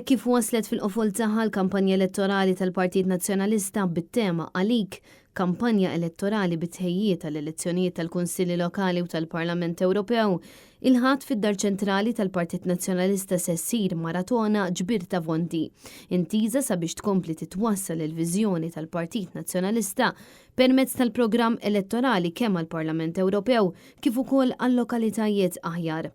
Kif waslet fil-qofol tagħha l-kampanja elettorali tal-Partit Nazzjonalista bit-tema Għalik, kampanja elettorali bit-tħejjiet tal-elezzjonijiet tal-Kunsilli Lokali u tal-Parlament Ewropew, il-ħadd fid-dar ċentrali tal-Partit Nazzjonalista se ssir maratona ġbir ta' vonti, intiża sabiex tkompli titwassal il-viżjoni tal-Partit Nazzjonalista permezz tal-programm elettorali kemm għall-Parlament Ewropew kif ukoll għall-lokalitajiet aħjar.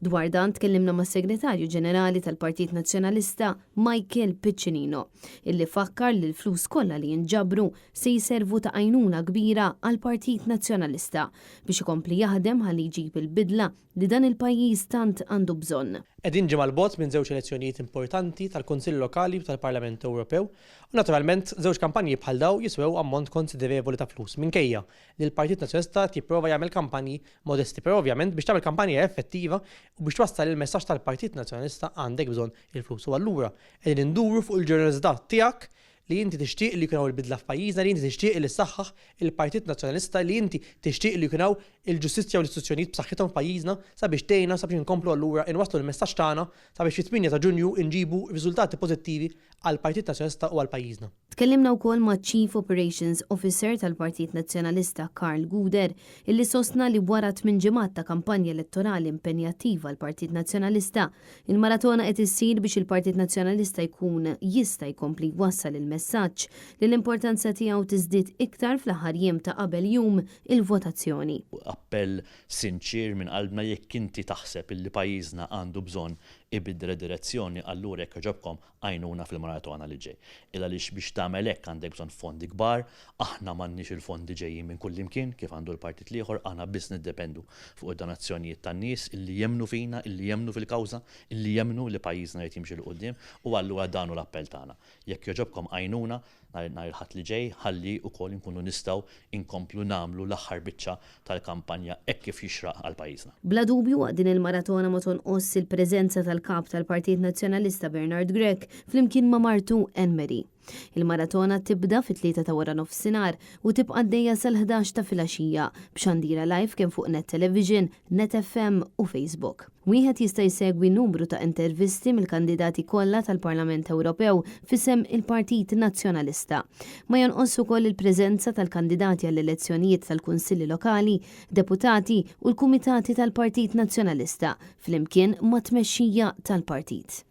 Dwar dan tkellimna mas-Segretarju Ġenerali tal-Partit Nazzjonalista Michael Piccinino, illi fakkar li l-flus kollha li jinġabru se jservu ta' għajnuna kbira għall-Partit Nazzjonalista biex ikompli jaħdem ħalli jġib il-bidla li dan il-pajjiż tant għandu bżonn. Qegħdin ġimgħa l-bogħod minn żewġ elezzjonijiet importanti tal-Kunsill Lokali u tal-Parlament Ewropew u naturalment żewġ kampanji bħal daw jiswew ammont konsiderevoli ta' flus minkejja li l-Partit Nazzjonalista jipprova jagħmel kampanji modesti, però ovvjament biex tagħmel kampanja effettiva u biex twassal il-messaġġ tal-Partit Nazzjonalista għandek bżonn il-flus. U allura qegħdin induru fuq il-ġenerożità tiegħek li inti tixtieq li jkun hawn il-bidla f'pajjiżna, li inti tixtieq li ssaħħaħ il-Partit Nazzjonalista, li inti tixtieq li jkun hawn il-ġustizzja u l-istituzzjonijiet b'saħħithom f'pajjiżna sabiex tgħinna sabiex inkomplu allura inwasslu l-messaġġ tagħna sabiex fit-8 ta' Ġunju nġibu riżultati pożittivi għall-Partit Nazzjonalista u għall-pajjiżna. Tkellimna wkoll ma' Chief Operations Officer tal-Partit Nazzjonalista Karl Guder, illi sostna li wara 8 ġimgħat ta' kampanja elettorali impenjattiva l-Partit Nazzjonalista, il-maratona qed issir biex il-Partit Nazzjonalista jkun jista' jkompli jwassal il-messaġġ li l-importanza tiegħu tiżdied iktar fl-aħħar jiem ta' qabel jum il-votazzjoni. Appell sinċir minn qalbna jekk inti taħseb illi pajjiżna għandu bżonn ibidra direzzjoni, allura jekk ġobkom għajnuna fil-maratona li ġej. Għaliex biex tagħmel hekk għandek bżonn fondi kbar, aħna m'għandniex il-fondi ġejjin minn kull imkien kif għandu l-partit ieħor, aħna biss niddependu fuq id-donazzjonijiet tan-nies illi jemmnu fina, illi jemmnu fil-kawża, illi jemmnu li pajjiżna qed jimxi l qudiem u allura dan hu l-appell tagħna. Jekk joġobkom għajnuna nhar il-ħadd li ġej, ħalli wkoll inkunu nistgħu inkomplu nagħmlu l-aħħar biċċa tal-kampanja hekk kif jixraq għal pajjiżna. Bla dubju din il-maratona ma tonqos il-preżenza tal-kap tal-Partit Nazzjonalista Bernard Grech flimkien ma' martu Anne-Marie. Il-maratona tibda fit-3 ta' wara nofsinhar u tibqa' għaddejja sal-11 ta' filgħaxija b'xandira live kemm fuq Net Television, Net FM u Facebook. Wieħed jista' jsegwi numru ta' intervisti mill-kandidati kollha tal-Parlament Ewropew f'isem il-Partit Nazzjonalista. Ma jonqos ukoll il-preżenza tal-kandidati għall-elezzjonijiet tal-Kunsilli Lokali, deputati u l-Kumitati tal-Partit Nazzjonalista flimkien ma' tmexxija tal-Partit.